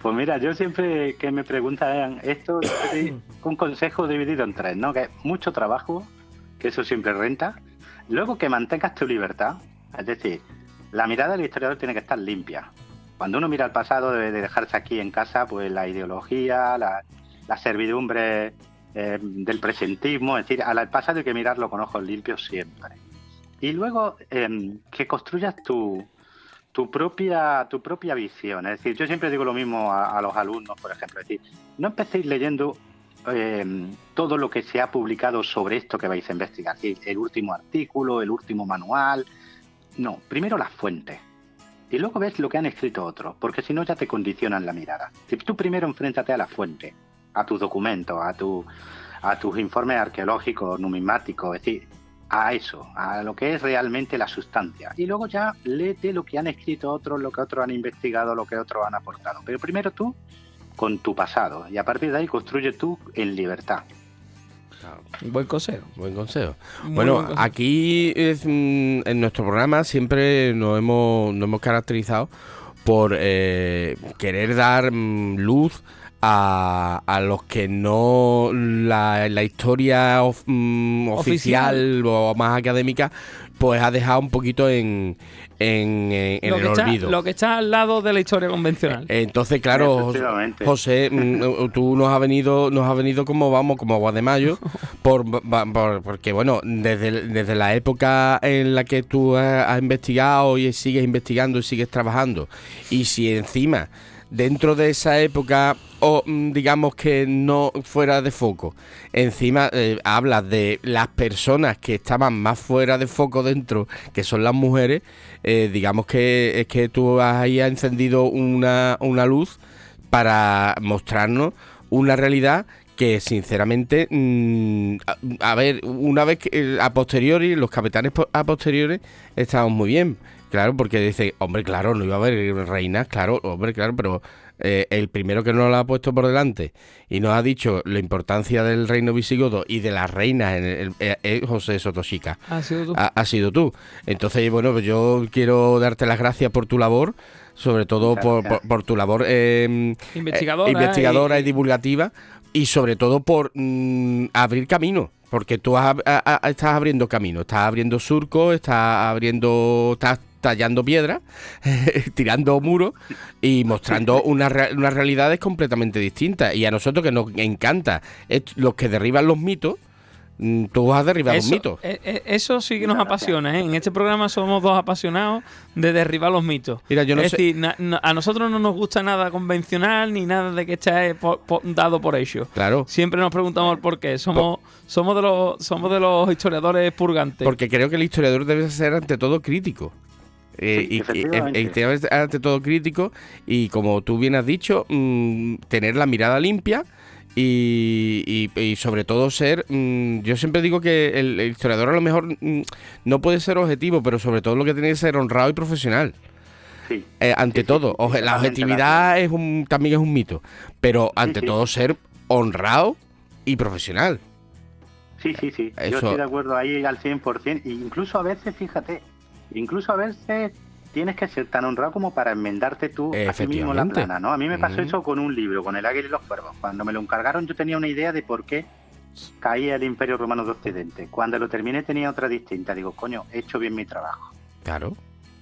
Pues mira, yo siempre que me preguntan esto, un consejo dividido en 3, ¿no? Que es mucho trabajo, que eso siempre renta. Luego que mantengas tu libertad, es decir, la mirada del historiador tiene que estar limpia. Cuando uno mira al pasado debe de dejarse aquí en casa pues la ideología, la servidumbre del presentismo, es decir, al pasado hay que mirarlo con ojos limpios siempre. Y luego que construyas tu propia visión. Es decir, yo siempre digo lo mismo a los alumnos, por ejemplo, es decir, no empecéis leyendo todo lo que se ha publicado sobre esto que vais a investigar, es decir, el último artículo, el último manual. No, primero las fuentes. Y luego ves lo que han escrito otros, porque si no ya te condicionan la mirada. Si tú primero enfréntate a la fuente, a tus documentos, a tus informes arqueológicos, numismáticos, es decir, a eso, a lo que es realmente la sustancia. Y luego ya léete lo que han escrito otros, lo que otros han investigado, lo que otros han aportado. Pero primero tú con tu pasado y a partir de ahí construye tú en libertad. Buen consejo. Buen consejo. Muy Bueno, buen consejo. aquí en nuestro programa siempre nos hemos caracterizado por querer dar luz a los que no la historia oficial o más académica pues ha dejado un poquito en el olvido. Lo que está al lado de la historia convencional. Entonces, claro, José, tú nos has venido como agua de mayo, porque bueno, desde la época en la que tú has investigado y sigues investigando y sigues trabajando, y si encima dentro de esa época, o digamos que no fuera de foco, encima hablas de las personas que estaban más fuera de foco dentro, que son las mujeres, digamos que es que tú ahí has encendido una luz para mostrarnos una realidad que sinceramente, a ver, una vez que a posteriori, los capitanes a posteriori estaban muy bien. Claro, porque dice, hombre, claro, no iba a haber reinas, claro, hombre, claro, pero el primero que nos lo ha puesto por delante y nos ha dicho la importancia del reino visigodo y de las reinas es José Sotochica. Ha sido tú. Ha sido tú. Entonces, bueno, pues yo quiero darte las gracias por tu labor, sobre todo por tu labor investigadora y divulgativa, y sobre todo por abrir camino. Porque tú estás abriendo camino, estás abriendo surcos, estás tallando piedras, tirando muros y mostrando unas realidades completamente distintas. Y a nosotros que nos encanta los que derriban los mitos, tú vas a derribar los mitos. Eso sí que nos apasiona, ¿eh? En este programa somos dos apasionados de derribar los mitos. Mira, yo no sé. Decir, a nosotros no nos gusta nada convencional ni nada de que esté dado por hecho. Claro. Siempre nos preguntamos el por qué. Somos de los historiadores purgantes. Porque creo que el historiador debe ser ante todo crítico. Y ante todo crítico, y como tú bien has dicho, tener la mirada limpia. Y sobre todo ser, yo siempre digo que el historiador a lo mejor no puede ser objetivo, pero sobre todo lo que tiene que ser honrado y profesional. Sí. Ante todo, la objetividad también es un mito, pero ante todo ser honrado y profesional. Sí. Yo estoy de acuerdo ahí al 100%. E incluso a veces, fíjate, tienes que ser tan honrado como para enmendarte tú a ti mismo la plana, ¿no? A mí me pasó eso con un libro, con El Águila y los Cuervos. Cuando me lo encargaron yo tenía una idea de por qué caía el Imperio Romano de Occidente. Cuando lo terminé tenía otra distinta. Digo, coño, he hecho bien mi trabajo. Claro.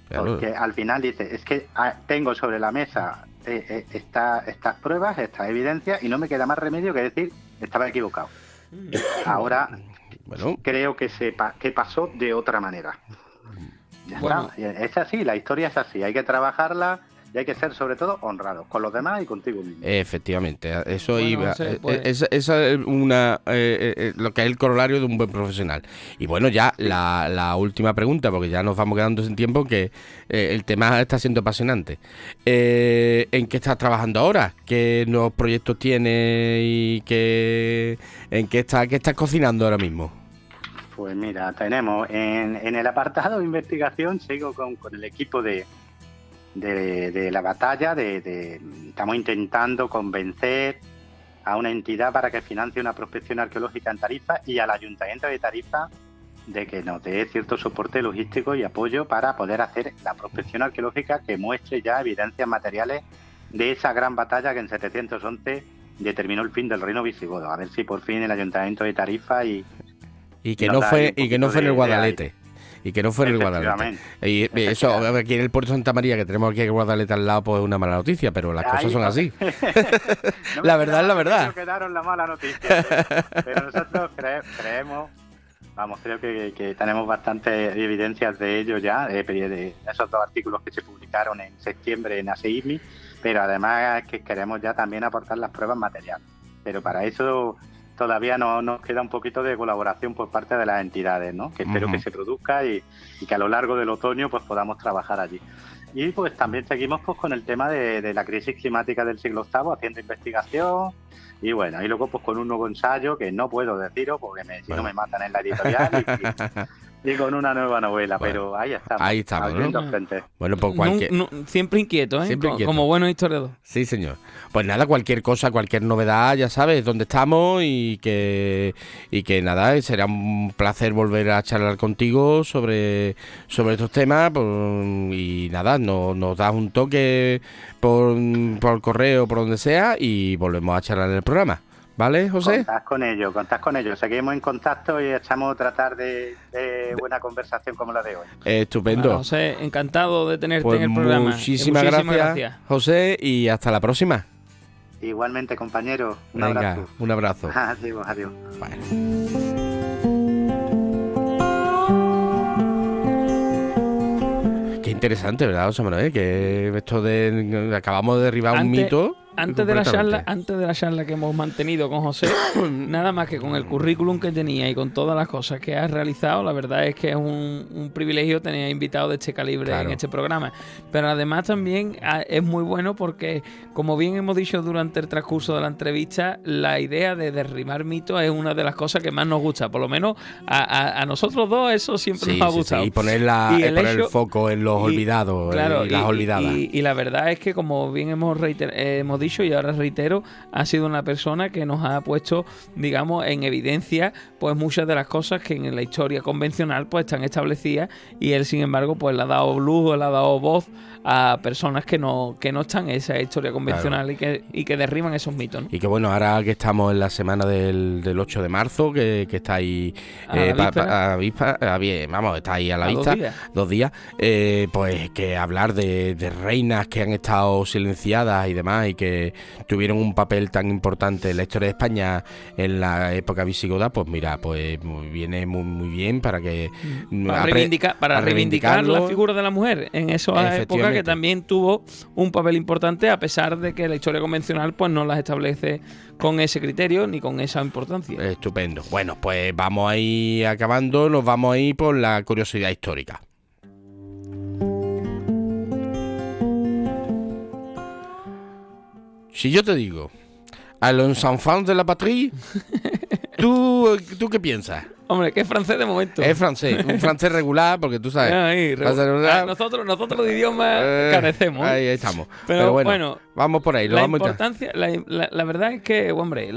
Porque al final dice, es que tengo sobre la mesa estas pruebas, estas evidencias, y no me queda más remedio que decir, estaba equivocado. Ahora creo que pasó de otra manera. Ya está. Es así, la historia es así, hay que trabajarla y hay que ser sobre todo honrados con los demás y contigo mismo. Efectivamente, eso iba. Esa es lo que es el corolario de un buen profesional. Y bueno, ya la última pregunta, porque ya nos vamos quedando sin tiempo, que el tema está siendo apasionante. ¿En qué estás trabajando ahora? ¿Qué nuevos proyectos tienes y qué estás cocinando ahora mismo? Pues mira, tenemos en el apartado de investigación, sigo con el equipo de la batalla, estamos intentando convencer a una entidad para que financie una prospección arqueológica en Tarifa y al Ayuntamiento de Tarifa de que nos dé cierto soporte logístico y apoyo para poder hacer la prospección arqueológica que muestre ya evidencias materiales de esa gran batalla que en 711 determinó el fin del reino visigodo. A ver si por fin el Ayuntamiento de Tarifa y que no fue en el Guadalete. Y que no fue en el Guadalete. Y eso, aquí en el puerto de Santa María, que tenemos aquí el Guadalete al lado, pues es una mala noticia, pero las cosas son así. La verdad es la verdad. No quedaron la mala noticia, pero nosotros creemos, creo que tenemos bastantes evidencias de ello ya, de esos 2 artículos que se publicaron en septiembre en ASEISMI, pero además que queremos ya también aportar las pruebas materiales. Pero para eso todavía nos queda un poquito de colaboración por parte de las entidades, ¿no? Que espero que se produzca y que a lo largo del otoño pues podamos trabajar allí. Y pues también seguimos pues con el tema de la crisis climática del siglo VIII, haciendo investigación y bueno, y luego pues con un nuevo ensayo que no puedo deciros porque si no me matan en la editorial y con una nueva novela, pero ahí estamos, ¿no? Bueno, pues siempre inquieto, ¿eh? Siempre inquieto. Como buenos historiadores. Sí, señor. Pues nada, cualquier cosa, cualquier novedad, ya sabes dónde estamos y que nada, será un placer volver a charlar contigo sobre estos temas y nada, nos das un toque por correo, por donde sea y volvemos a charlar en el programa. ¿Vale, José? Contad con ellos. Seguimos en contacto y echamos a tratar de buena conversación como la de hoy. Estupendo. Bueno, José, encantado de tenerte en el programa. Muchísimas gracias, José, y hasta la próxima. Igualmente, compañero. Venga, un abrazo. Adiós. Bueno. Qué interesante, ¿verdad, José Manuel? Que esto de acabamos de derribar un mito. Antes de la charla que hemos mantenido con José, nada más que con el currículum que tenía y con todas las cosas que has realizado, la verdad es que es un privilegio tener invitados de este calibre en este programa. Pero además también es muy bueno porque, como bien hemos dicho durante el transcurso de la entrevista, la idea de derribar mitos es una de las cosas que más nos gusta. Por lo menos a nosotros dos eso siempre nos ha gustado. Sí. Y poner el foco en los olvidados y las olvidadas. Y la verdad es que, como bien hemos dicho, y ahora reitero, ha sido una persona que nos ha puesto, digamos, en evidencia pues muchas de las cosas que en la historia convencional pues están establecidas, y él, sin embargo, pues le ha dado luz, le ha dado voz a personas que no están en esa historia convencional, claro, y que derriban esos mitos, ¿no? Y que bueno, ahora que estamos en la semana del 8 de marzo, que está ahí está ahí a la vista, 2 días, pues que hablar de reinas que han estado silenciadas y demás, y que tuvieron un papel tan importante en la historia de España en la época visigoda, pues mira, pues viene muy bien para reivindicar la figura de la mujer en esa época, que también tuvo un papel importante, a pesar de que la historia convencional pues no las establece con ese criterio ni con esa importancia. Estupendo. Bueno, pues vamos a ir acabando, nos vamos a ir por la curiosidad histórica. Si yo te digo a los enfants de la patrie, ¿tú qué piensas? Hombre, que es francés de momento. Es francés, un francés regular, porque tú sabes. Nosotros de idioma carecemos. Ahí estamos. Pero bueno, vamos por ahí. La verdad es que, hombre,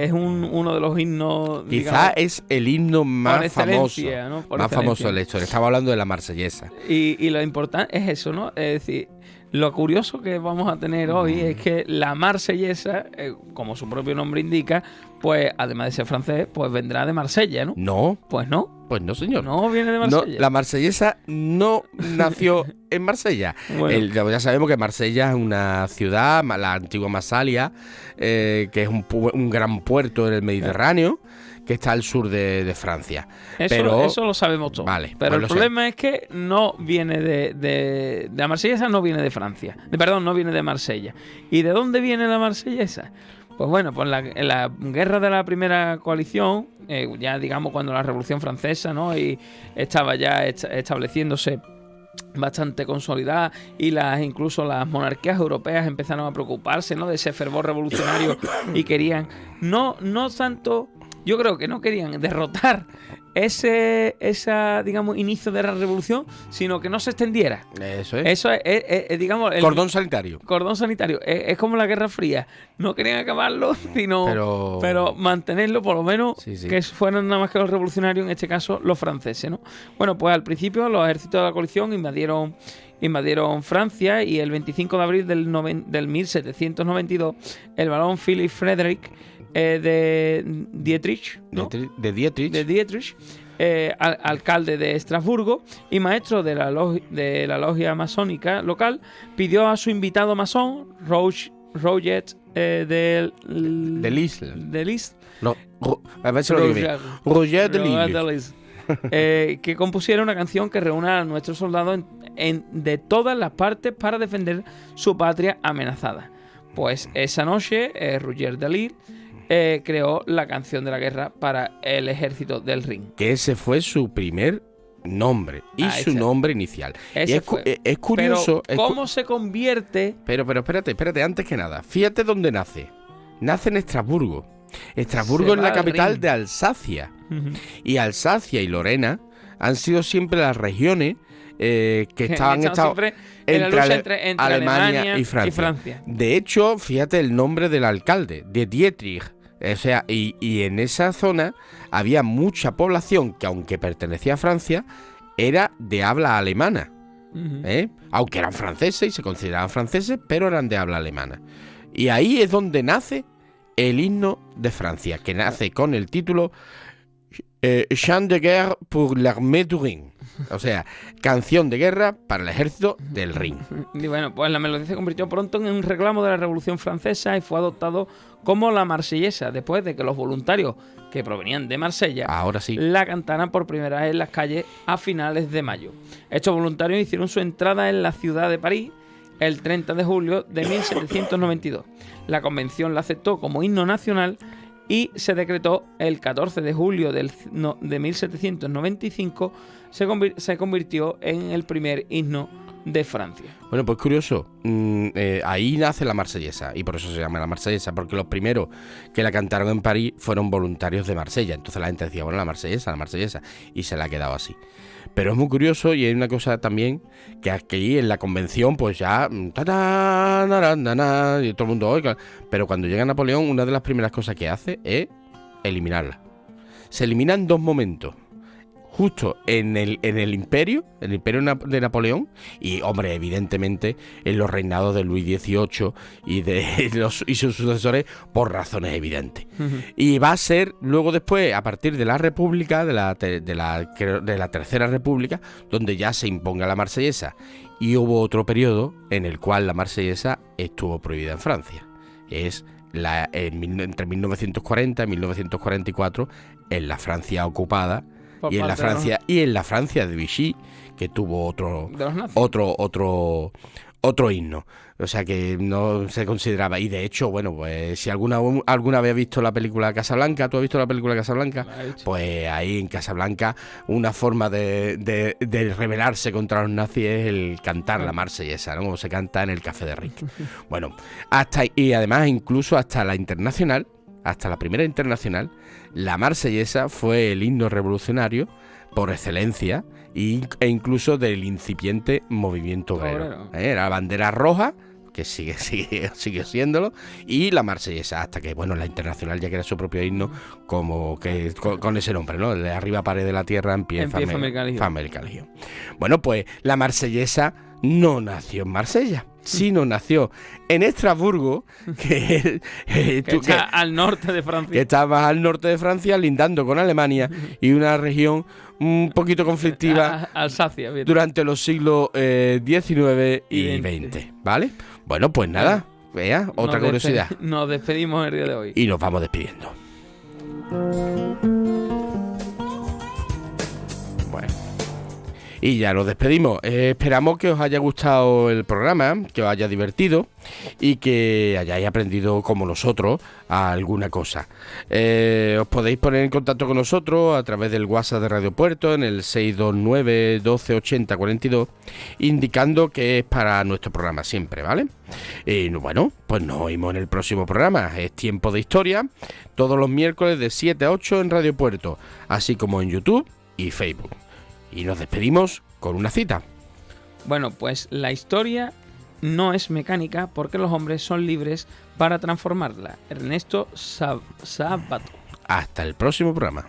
es uno de los himnos. Quizás es el himno más famoso, ¿no? Más famoso de la historia. Estaba hablando de la Marsellesa. Y lo importante es eso, ¿no? Es decir, lo curioso que vamos a tener hoy es que la Marsellesa, como su propio nombre indica, pues además de ser francés, pues vendrá de Marsella, ¿no? No. Pues no. Pues no, señor. No viene de Marsella. No, la Marsellesa no nació en Marsella. Bueno. Ya sabemos que Marsella es una ciudad, la antigua Massalia, que es un gran puerto en el Mediterráneo, que está al sur de Francia. Eso lo sabemos todos. Vale, pero el problema es que no viene de la Marsellesa, no viene de Francia. No viene de Marsella. ¿Y de dónde viene la Marsellesa? Pues bueno, pues en la guerra de la primera coalición, ya digamos cuando la Revolución Francesa, ¿no? Y estaba ya estableciéndose bastante consolidada, y incluso las monarquías europeas empezaron a preocuparse, ¿no?, de ese fervor revolucionario, y querían no tanto, yo creo que no querían derrotar esa digamos, inicio de la revolución, sino que no se extendiera. Eso es. Eso es, digamos, el Cordón sanitario. cordón sanitario. Es como la Guerra Fría. No querían acabarlo, sino pero mantenerlo, por lo menos, Sí. que fueran nada más que los revolucionarios, en este caso los franceses, ¿no? Bueno, pues al principio los ejércitos de la coalición invadieron Francia, y el 25 de abril del 1792 el barón Philipp Friedrich de Dietrich, ¿no? De Dietrich. Alcalde de Estrasburgo y maestro de la logia masónica local, pidió a su invitado masón, Roger de Lisle, No, a ver si lo digo bien. Roger de Lisle. Que compusiera una canción que reúna a nuestros soldados de todas las partes para defender su patria amenazada. Pues esa noche, Roger de Lisle creó la canción de la guerra para el ejército del Rin. Que ese fue su primer nombre y su nombre inicial. Y es curioso. Pero, ¿cómo se convierte? Pero espérate, antes que nada. Fíjate dónde nace. Nace en Estrasburgo. Estrasburgo es la capital de Alsacia. Uh-huh. Y Alsacia y Lorena han sido siempre las regiones que han estado entre Alemania y Francia. De hecho, fíjate el nombre del alcalde, de Dietrich. O sea, y en esa zona había mucha población que, aunque pertenecía a Francia, era de habla alemana. Uh-huh. Aunque eran franceses y se consideraban franceses, pero eran de habla alemana. Y ahí es donde nace el himno de Francia, que nace con el título Chant de guerre pour l'armée du Rhin. O sea, canción de guerra para el ejército del Rin. Y bueno, pues la melodía se convirtió pronto en un reclamo de la Revolución Francesa y fue adoptado como la marsellesa, después de que los voluntarios que provenían de Marsella ahora sí la cantaran por primera vez en las calles a finales de mayo. Estos voluntarios hicieron su entrada en la ciudad de París el 30 de julio de 1792. La convención la aceptó como himno nacional y se decretó el 14 de julio de 1795, se convirtió en el primer himno de Francia. Bueno, pues curioso, ahí nace la marsellesa, y por eso se llama la marsellesa, porque los primeros que la cantaron en París fueron voluntarios de Marsella. Entonces la gente decía, bueno, la marsellesa, y se la ha quedado así. Pero es muy curioso, y hay una cosa también, que aquí en la convención pues ya y todo el mundo oiga, pero cuando llega Napoleón, una de las primeras cosas que hace es eliminarla. Se eliminan dos momentos. Justo en el imperio de Napoleón, y hombre, evidentemente en los reinados de Luis XVIII y sus sucesores, por razones evidentes. Uh-huh. Y va a ser luego después, a partir de la República, de la Tercera República, donde ya se imponga la marsellesa. Y hubo otro periodo en el cual la marsellesa estuvo prohibida en Francia. Es entre 1940 y 1944, en la Francia ocupada. Y en la Francia de Vichy, que tuvo otro himno. O sea que no se consideraba. Y de hecho, bueno, pues si alguna vez has visto la película Casablanca, ¿tú has visto la película Casablanca? Pues ahí en Casablanca una forma de rebelarse contra los nazis es el cantar la marsellesa, ¿no? Como se canta en el Café de Rick. Bueno, y además incluso hasta la internacional, hasta la primera internacional, la marsellesa fue el himno revolucionario por excelencia e incluso del incipiente movimiento obrero. Era la bandera roja, que sigue siéndolo, y la marsellesa, hasta que, bueno, la internacional ya que era su propio himno, como que con ese nombre, ¿no? De arriba pared de la tierra, en pie Famelica Legión. Bueno, pues la marsellesa no nació en Marsella, sino nació en Estrasburgo, que está al norte de Francia. Que está más al norte de Francia, lindando con Alemania, y una región un poquito conflictiva Alsacia, bien. Durante los siglos XIX y XX, ¿vale? Bueno, pues nada, vea, otra curiosidad. Nos despedimos el día de hoy. Y nos vamos despidiendo. Bueno. Y ya nos despedimos. Esperamos que os haya gustado el programa, que os haya divertido y que hayáis aprendido como nosotros alguna cosa. Os podéis poner en contacto con nosotros a través del WhatsApp de Radio Puerto en el 629 12 80 42, indicando que es para nuestro programa siempre, ¿vale? Y bueno, pues nos oímos en el próximo programa. Es Tiempo de Historia, todos los miércoles de 7 a 8 en Radio Puerto, así como en YouTube y Facebook. Y nos despedimos con una cita. Bueno, pues la historia no es mecánica porque los hombres son libres para transformarla. Ernesto Sábato. Hasta el próximo programa.